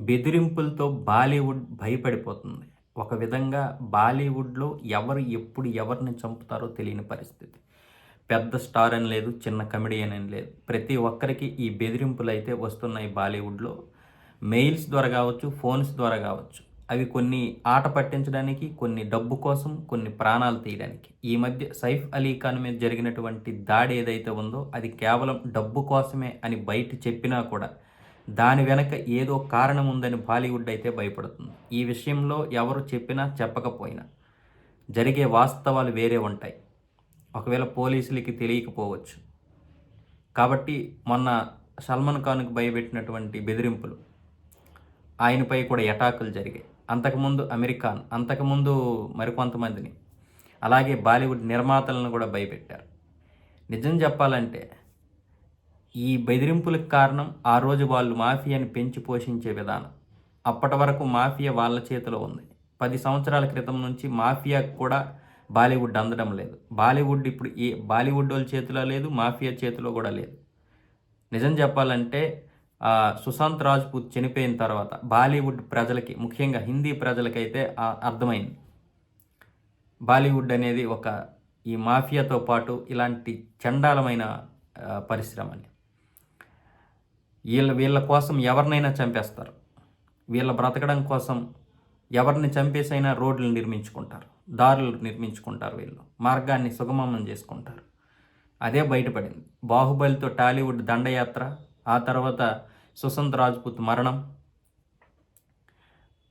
బెదిరింపులతో బాలీవుడ్ భయపడిపోతుంది. ఒక విధంగా బాలీవుడ్‌లో ఎవరు ఎప్పుడు ఎవరిని చంపుతారో తెలియని పరిస్థితి. పెద్ద స్టార్ అని లేదు, చిన్న కమెడియన్ అని లేదు. ప్రతి ఒక్కరికి ఈ బెదిరింపులైతే వస్తున్నాయి బాలీవుడ్‌లో. మెయిల్స్ ద్వారా గావచ్చు, ఫోన్స్ ద్వారా గావచ్చు. అవి కొన్ని ఆట పట్టించడానికి, కొన్ని డబ్బు కోసం, కొన్ని ప్రాణాలు తీయడానికి. ఈ మధ్య సైఫ్ అలీ ఖాన్ మీద జరిగినటువంటి దాడి ఏదైతే ఉందో అది కేవలం డబ్బు కోసమే అని బయట చెప్పినా కూడా దాని వెనక ఏదో కారణం ఉందని బాలీవుడ్ అయితే భయపడుతుంది. ఈ విషయంలో ఎవరు చెప్పినా చెప్పకపోయినా జరిగే వాస్తవాలు వేరే ఉంటాయి. ఒకవేళ పోలీసులకి తెలియకపోవచ్చు. కాబట్టి మొన్న సల్మాన్ ఖాన్‌కి భయపెట్టినటువంటి బెదిరింపులు, ఆయనపై కూడా ఎటాకులు జరిగాయి. అంతకుముందు అమీర్ ఖాన్, అంతకుముందు మరికొంతమందిని, అలాగే బాలీవుడ్ నిర్మాతలను కూడా భయపెట్టారు. నిజం చెప్పాలంటే ఈ బెదిరింపులకు కారణం ఆ రోజు వాళ్ళు మాఫియాని పెంచి పోషించే విధానం. అప్పటి వరకు మాఫియా వాళ్ళ చేతిలో ఉంది. 10 సంవత్సరాల క్రితం నుంచి మాఫియాకు కూడా బాలీవుడ్ అందడం లేదు. బాలీవుడ్ ఇప్పుడు బాలీవుడోళ్ళ చేతిలో లేదు, మాఫియా చేతిలో కూడా లేదు. నిజం చెప్పాలంటే సుశాంత్ రాజ్‌పూత్ చనిపోయిన తర్వాత బాలీవుడ్ ప్రజలకి, ముఖ్యంగా హిందీ ప్రజలకైతే అర్థమైంది. బాలీవుడ్ అనేది ఈ మాఫియాతో పాటు ఇలాంటి చండాలమైన పరిశ్రమని. వీళ్ళ కోసం ఎవరినైనా చంపేస్తారు. వీళ్ళ బ్రతకడం కోసం ఎవరిని చంపేసైనా రోడ్లు నిర్మించుకుంటారు, దారులు నిర్మించుకుంటారు, వీళ్ళు మార్గాన్ని సుగమం చేసుకుంటారు. అదే బయటపడింది. బాహుబలితో టాలీవుడ్ దండయాత్ర, ఆ తర్వాత సుశాంత్ రాజ్‌పూత్ మరణం,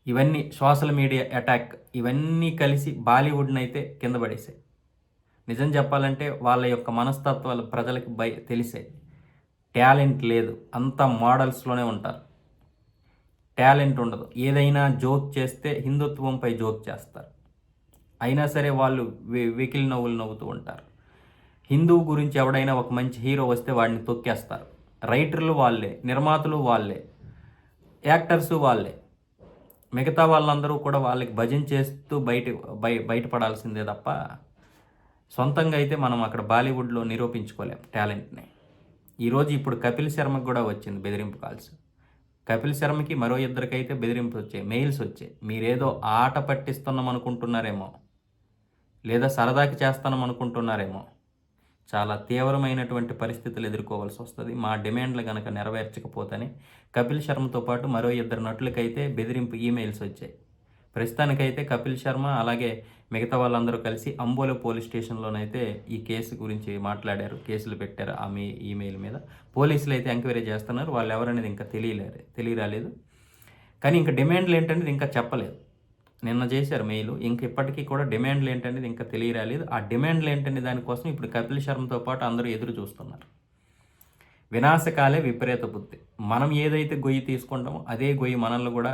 ఇవన్నీ సోషల్ మీడియా అటాక్, ఇవన్నీ కలిసి బాలీవుడ్‌ని అయితే కింద పడేసాయి. నిజం చెప్పాలంటే వాళ్ళ యొక్క మనస్తత్వాలు ప్రజలకు తెలిసాయి. టాలెంట్ లేదు, అంతా మోడల్స్‌లోనే ఉంటారు. టాలెంట్ ఉండదు. ఏదైనా జోక్ చేస్తే హిందుత్వంపై జోక్ చేస్తారు. అయినా సరే వాళ్ళు వెకిలి నవ్వులు నవ్వుతూ ఉంటారు. హిందువు గురించి ఎవడైనా ఒక మంచి హీరో వస్తే వాడిని తొక్కేస్తారు. రైటర్లు వాళ్ళే, నిర్మాతలు వాళ్ళే, యాక్టర్సు వాళ్ళే. మిగతా వాళ్ళందరూ కూడా వాళ్ళకి భజన చేస్తూ బయటపడాల్సిందే తప్ప సొంతంగా అయితే మనం అక్కడ బాలీవుడ్‌లో నిరూపించుకోలేం టాలెంట్‌ని. ఇప్పుడు కపిల్ శర్మకు కూడా వచ్చింది బెదిరింపు కాల్స్. కపిల్ శర్మకి మరో ఇద్దరికైతే బెదిరింపు వచ్చాయి, మెయిల్స్ వచ్చాయి. మీరేదో ఆట పట్టిస్తున్నాం అనుకుంటున్నారేమో, లేదా సరదాకి చేస్తానం అనుకుంటున్నారేమో. చాలా తీవ్రమైనటువంటి పరిస్థితులు ఎదుర్కోవాల్సి వస్తుంది మా డిమాండ్లు కనుక నెరవేర్చకపోతేనే. కపిల్ శర్మతో పాటు మరో ఇద్దరు నటులకైతే బెదిరింపు ఈమెయిల్స్ వచ్చాయి. ప్రస్తుతానికైతే కపిల్ శర్మ అలాగే మిగతా వాళ్ళందరూ కలిసి అంబోలో పోలీస్ స్టేషన్లోనైతే ఈ కేసు గురించి మాట్లాడారు, కేసులు పెట్టారు. ఈమెయిల్ మీద పోలీసులు అయితే ఎంక్వైరీ చేస్తున్నారు. వాళ్ళు ఎవరనేది ఇంకా తెలియరాలేదు. కానీ ఇంకా డిమాండ్లు ఏంటనేది ఇంకా చెప్పలేదు. నిన్న చేశారు మెయిల్, ఇప్పటికీ కూడా డిమాండ్లు ఏంటనేది ఇంకా తెలియరాలేదు. ఆ డిమాండ్లు ఏంటనే దానికోసం ఇప్పుడు కపిల్ శర్మతో పాటు అందరూ ఎదురు చూస్తున్నారు. వినాశకాలే విపరీత బుద్ధి. మనం ఏదైతే గొయ్యి తీసుకుంటామో అదే గొయ్యి మనల్ని కూడా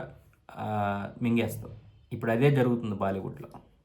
మింగేస్తాం. ఇప్పుడు అదే జరుగుతుంది బాలీవుడ్లో.